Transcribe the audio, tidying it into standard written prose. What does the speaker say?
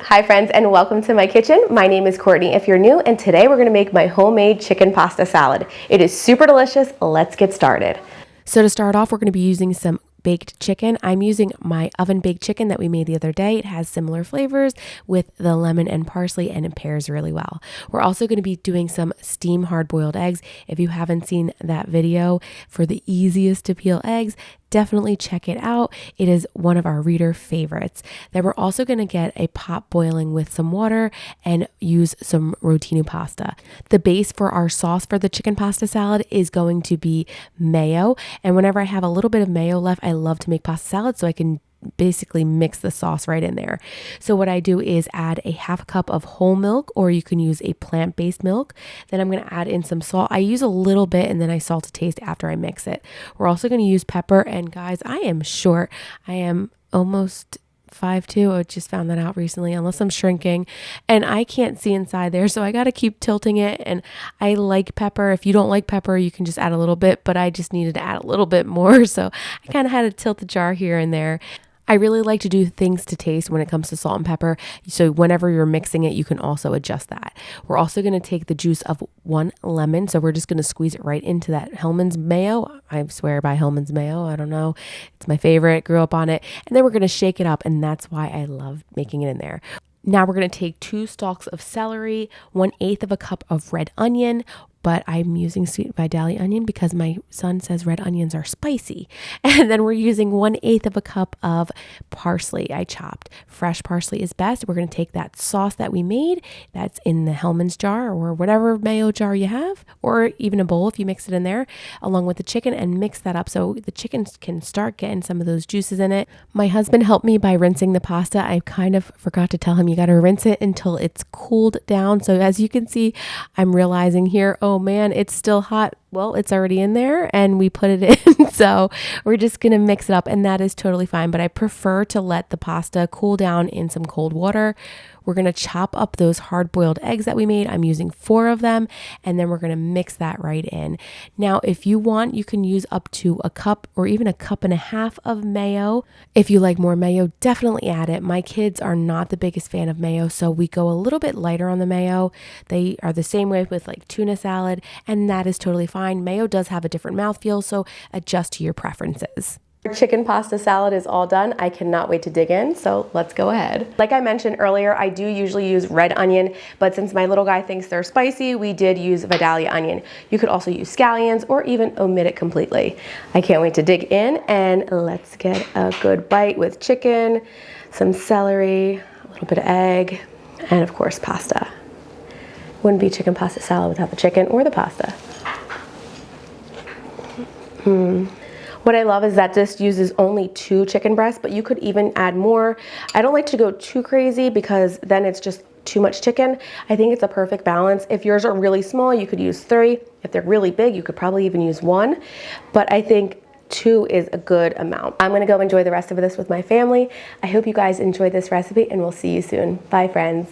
Hi friends, and welcome to my kitchen. My name is Courtney if you're new, and today we're gonna make my homemade chicken pasta salad. It is super delicious. Let's get started. So to start off, we're going to be using some baked chicken. I'm using my oven baked chicken that we made the other day. It has similar flavors with the lemon and parsley, and it pairs really well. We're also going to be doing some steam hard boiled eggs. If you haven't seen that video for the easiest to peel eggs, definitely check it out. It is one of our reader favorites. Then we're also going to get a pot boiling with some water and use some rotini pasta. The base for our sauce for the chicken pasta salad is going to be mayo. And whenever I have a little bit of mayo left, I love to make pasta salad so I can basically mix the sauce right in there. So what I do is add a half cup of whole milk, or you can use a plant-based milk. Then I'm going to add in some salt. I use a little bit and then I salt to taste after I mix it. We're also going to use pepper. And guys, I am short. I am almost 5'2". I just found that out recently, unless I'm shrinking, and I can't see inside there, so I got to keep tilting it. And I like pepper. If you don't like pepper, you can just add a little bit, but I just needed to add a little bit more, so I kind of had to tilt the jar here and there. I really like to do things to taste when it comes to salt and pepper. So whenever you're mixing it, you can also adjust that. We're also going to take the juice of 1 lemon. So we're just going to squeeze it right into that Hellmann's mayo. I swear by Hellmann's mayo. I don't know. It's my favorite. Grew up on it. And then we're going to shake it up. And that's why I love making it in there. Now we're going to take 2 stalks of celery, 1/8 of a cup of red onion, but I'm using sweet Vidalia onion because my son says red onions are spicy. And then we're using 1/8 of a cup of parsley I chopped. Fresh parsley is best. We're going to take that sauce that we made that's in the Hellmann's jar or whatever mayo jar you have, or even a bowl if you mix it in there, along with the chicken, and mix that up so the chicken can start getting some of those juices in it. My husband helped me by rinsing the pasta. I kind of forgot to tell him you got to rinse it until it's cooled down. So as you can see, I'm realizing here, oh man, it's still hot. Well, it's already in there and we put it in. So we're just going to mix it up, and that is totally fine. But I prefer to let the pasta cool down in some cold water. We're going to chop up those hard-boiled eggs that we made. I'm using 4 of them, and then we're going to mix that right in. Now, if you want, you can use up to a cup or even 1.5 cups of mayo. If you like more mayo, definitely add it. My kids are not the biggest fan of mayo, so we go a little bit lighter on the mayo. They are the same way with like tuna salad, and that is totally fine. Mayo does have a different mouthfeel, so adjust to your preferences. Chicken pasta salad is all done. I cannot wait to dig in, so let's go ahead. Like I mentioned earlier, I do usually use red onion, but since my little guy thinks they're spicy, we did use Vidalia onion. You could also use scallions or even omit it completely. I can't wait to dig in, and let's get a good bite with chicken, some celery, a little bit of egg, and of course pasta. Wouldn't be chicken pasta salad without the chicken or the pasta. What I love is that this uses only 2 chicken breasts, but you could even add more. I don't like to go too crazy because then it's just too much chicken. I think it's a perfect balance. If yours are really small, you could use 3. If they're really big, you could probably even use 1. But I think 2 is a good amount. I'm gonna go enjoy the rest of this with my family. I hope you guys enjoyed this recipe, and we'll see you soon. Bye, friends.